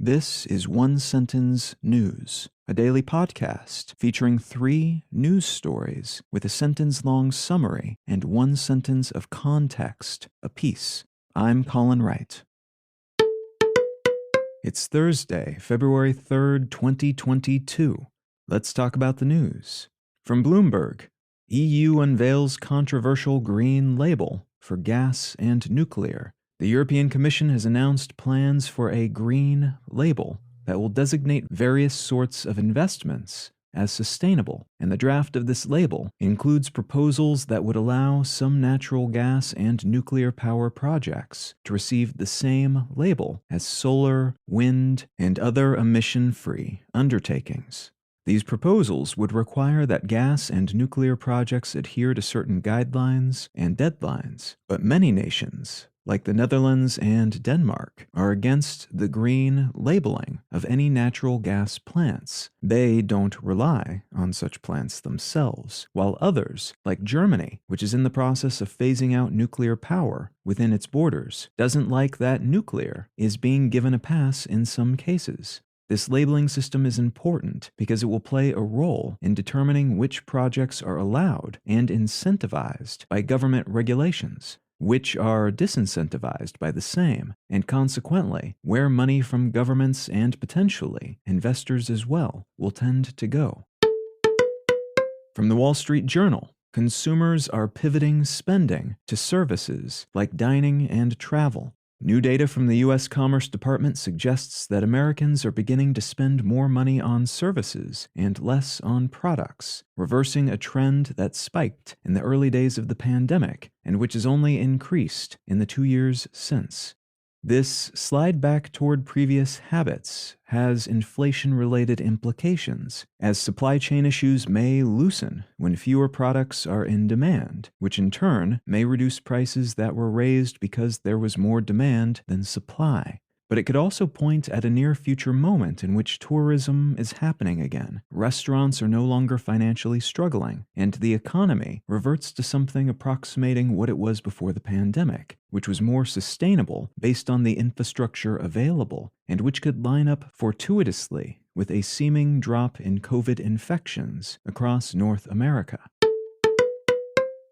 This is One Sentence News, a daily podcast featuring 3 news stories with a sentence-long summary and 1 sentence of context apiece. I'm Colin Wright. It's Thursday, February 3rd, 2022. Let's talk about the news. From Bloomberg, EU unveils controversial green label for gas and nuclear. The European Commission has announced plans for a green label that will designate various sorts of investments as sustainable, and the draft of this label includes proposals that would allow some natural gas and nuclear power projects to receive the same label as solar, wind, and other emission-free undertakings. These proposals would require that gas and nuclear projects adhere to certain guidelines and deadlines, but many nations, like the Netherlands and Denmark, are against the green labeling of any natural gas plants. They don't rely on such plants themselves, while others, like Germany, which is in the process of phasing out nuclear power within its borders, doesn't like that nuclear is being given a pass in some cases. This labeling system is important because it will play a role in determining which projects are allowed and incentivized by government regulations, which are disincentivized by the same, and consequently, where money from governments and potentially investors as well will tend to go. From the Wall Street Journal, consumers are pivoting spending to services like dining and travel. New data from the U.S. Commerce Department suggests that Americans are beginning to spend more money on services and less on products, reversing a trend that spiked in the early days of the pandemic and which has only increased in the 2 years since. This slide back toward previous habits has inflation-related implications, as supply chain issues may loosen when fewer products are in demand, which in turn may reduce prices that were raised because there was more demand than supply. But it could also point at a near-future moment in which tourism is happening again, restaurants are no longer financially struggling, and the economy reverts to something approximating what it was before the pandemic, which was more sustainable based on the infrastructure available, and which could line up fortuitously with a seeming drop in COVID infections across North America.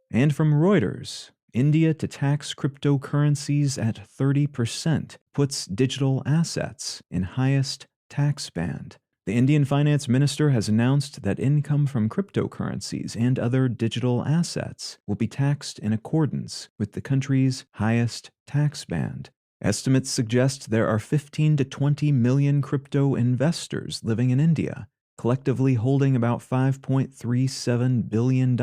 And from Reuters, India to tax cryptocurrencies at 30%, puts digital assets in highest tax band. The Indian finance minister has announced that income from cryptocurrencies and other digital assets will be taxed in accordance with the country's highest tax band. Estimates suggest there are 15 to 20 million crypto investors living in India, collectively holding about $5.37 billion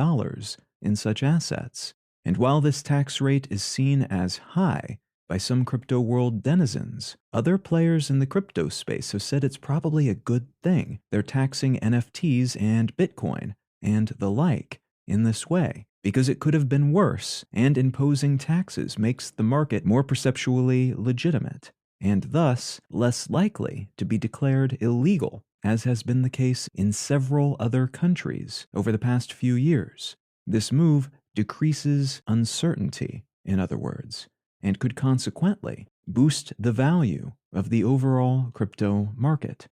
in such assets. And while this tax rate is seen as high by some crypto world denizens, other players in the crypto space have said it's probably a good thing they're taxing NFTs and Bitcoin and the like in this way, because it could have been worse, and imposing taxes makes the market more perceptually legitimate, and thus less likely to be declared illegal, as has been the case in several other countries over the past few years. This move decreases uncertainty, in other words, and could consequently boost the value of the overall crypto market.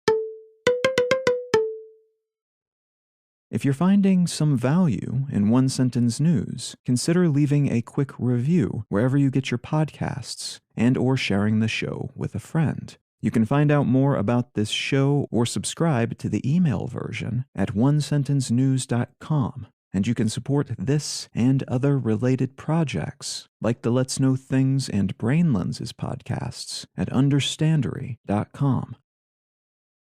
If you're finding some value in One Sentence News, consider leaving a quick review wherever you get your podcasts and/or sharing the show with a friend. You can find out more about this show or subscribe to the email version at onesentencenews.com. And you can support this and other related projects, like the Let's Know Things and Brain Lenses podcasts, at understandery.com.